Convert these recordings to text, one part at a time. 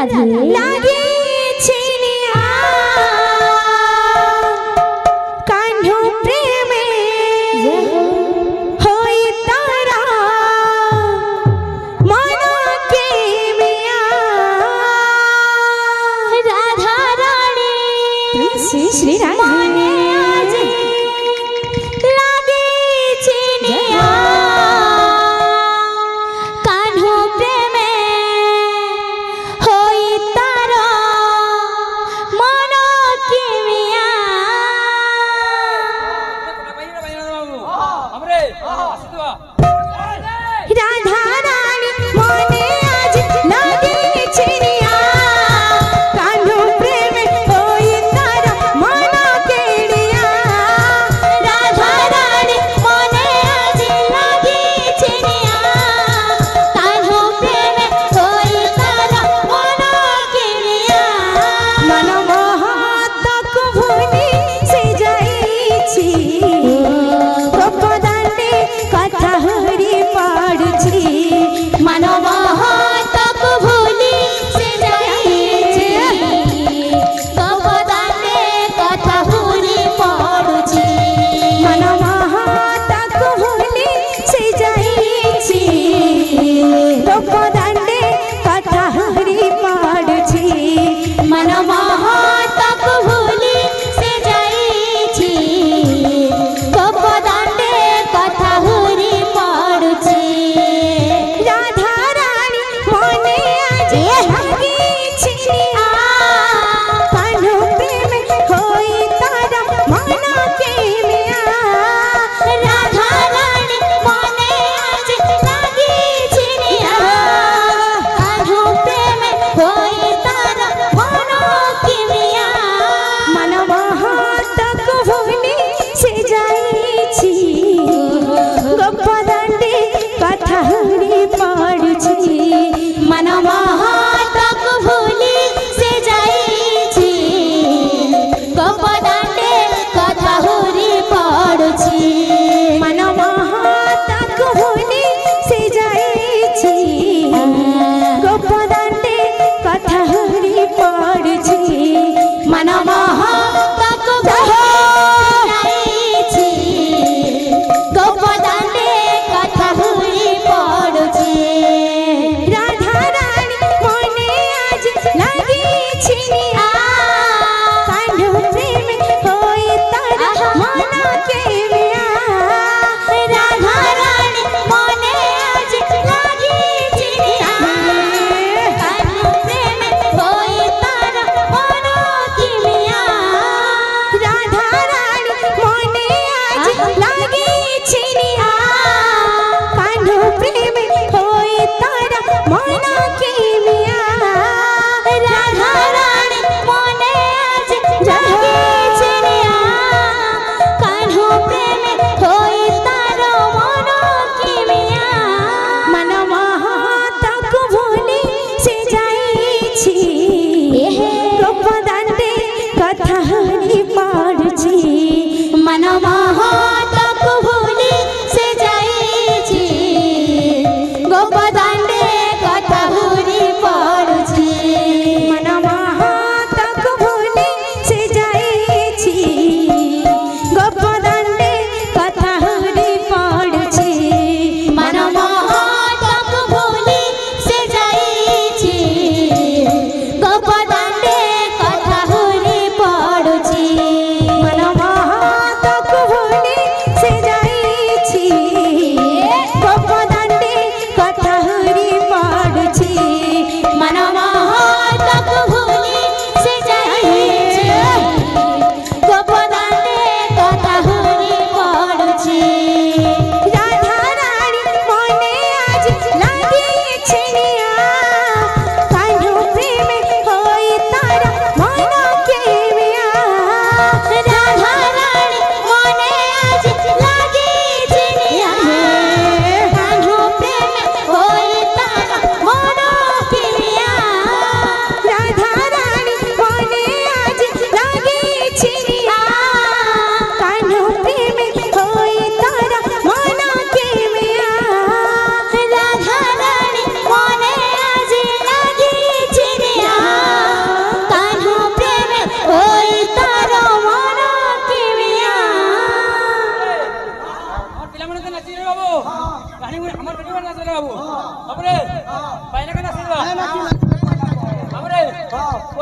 রাধে লাগে চিনিয়া কান্হু প্রেমে হই তারা মনকে মিয়া রাধা রানী শ্রী শ্রী মনে আজি লাগে চিনিয়া কান্হু প্রেমে হই তারা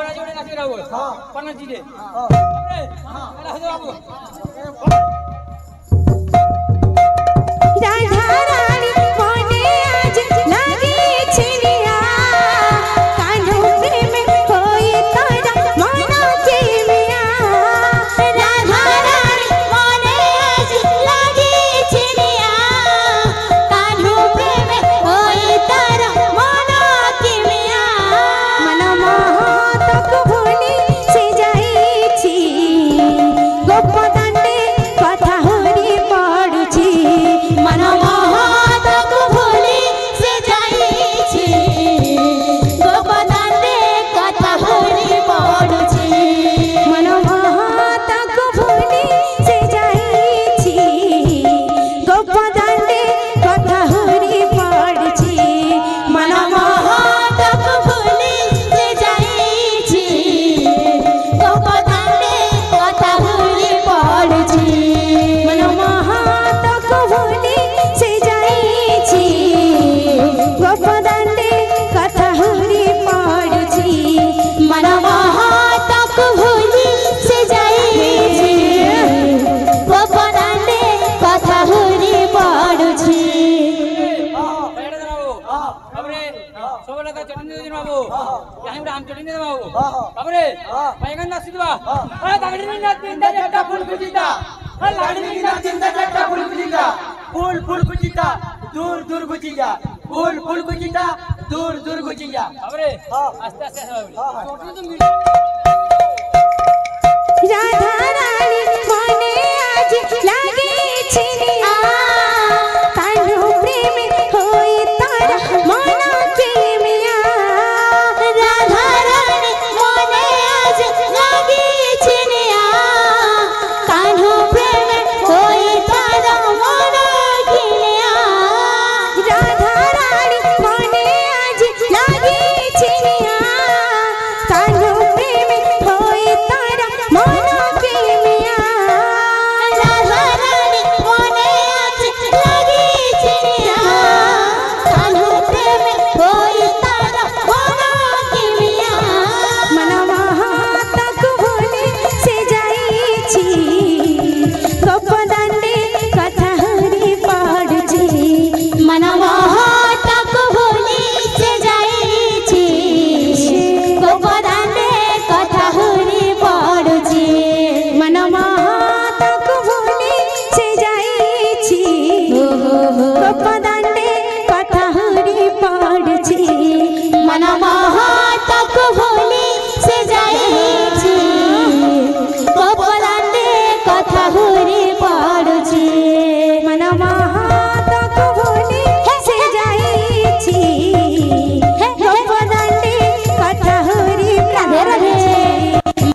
बड़ा जोड़े नाचे रहो पन्ना जी दे बाबू राधा रानी मोने आज लागे छिनिया कान्हो प्रेम होई तारा मना के मिया राधा रानी मोने आज लागे छिनिया कान्हो प्रेम होई तारा मना के मिया मन मोहतक भूली से जाईछि गोप दांडे कथा हरि पड़ुछि मन मोहतक भूली से जाईछि गोपदाने कथा हरि पड़ुछि मन मोहतक भूली से जाईछि गोप दांडे कथा हरि पड़ुछि मन मोहतक भूली से जाईछि गोपदाने कथा हरि पड़ुछि मन मोहतक भूली से जाईछि गोप दांडे कथा हरि पड़ुछि मन मोहतक भूली से जाईछि गोपदाने कथा हरि पड़ुछि बैठ बाबू अबरे सोबला का चटनी दे बाबू यहीं राम चटनी दे बाबू अबरे बैगन ना सिदवा अरे दागड़ी ना तीन जट्टा फूल कुचिता अरे लाड़ी ना तीन जट्टा फूल कुचिता फूल फूल कुचिता दूर दूर कुचिता फूल फूल कुचिता दूर दूर कुचिता अबरे आस्ते आस्ते चटनी तो मिल राधा रानी मोने आज लागे छिनिया कान्हो प्रेम होई तारा मना के मिया राधा रानी मोने आज लागे छिनिया कान्हो प्रेम होई तारा मना के मिया राधा रानी मोने आज लागे छिनिया कान्हो प्रेम होई तारा मना के मिया राधा रानी मोने आज लागे छिनिया कान्हो प्रेम होई तारा मना के मिया मन मोहतक भूली से जाईछि गोप दांडे कथा हरि पड़ुछि मन मोहतक भूली से जाईछि गोपदाने कथा हरि पड़ुछि मन मोहतक भूली से जाईछि गोप दांडे कथा हरि पड़ुछि मन मोहतक भूली से जाईछि गोपदाने कथा हरि पड़ुछि मन मोहतक भूली से जाईछि गोप दांडे कथा हरि पड़ुछि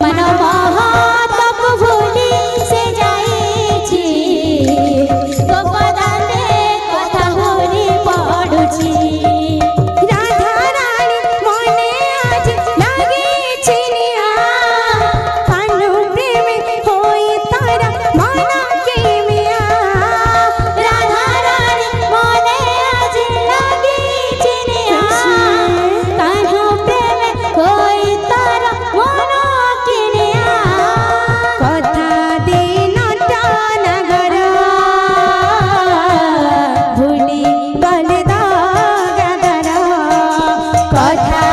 मन मोहतक भूली से जाईछि गोपदाने कथा हरि पड़ुछि राधा रानी मोने आज लागे छिनिया कान्हो प्रेम होई तारा मना के मिया राधा रानी मोने आज लागे छिनिया कान्हो प्रेम होई तारा मना के मिया कथा दिनटा नगर भूली गले दागर कथा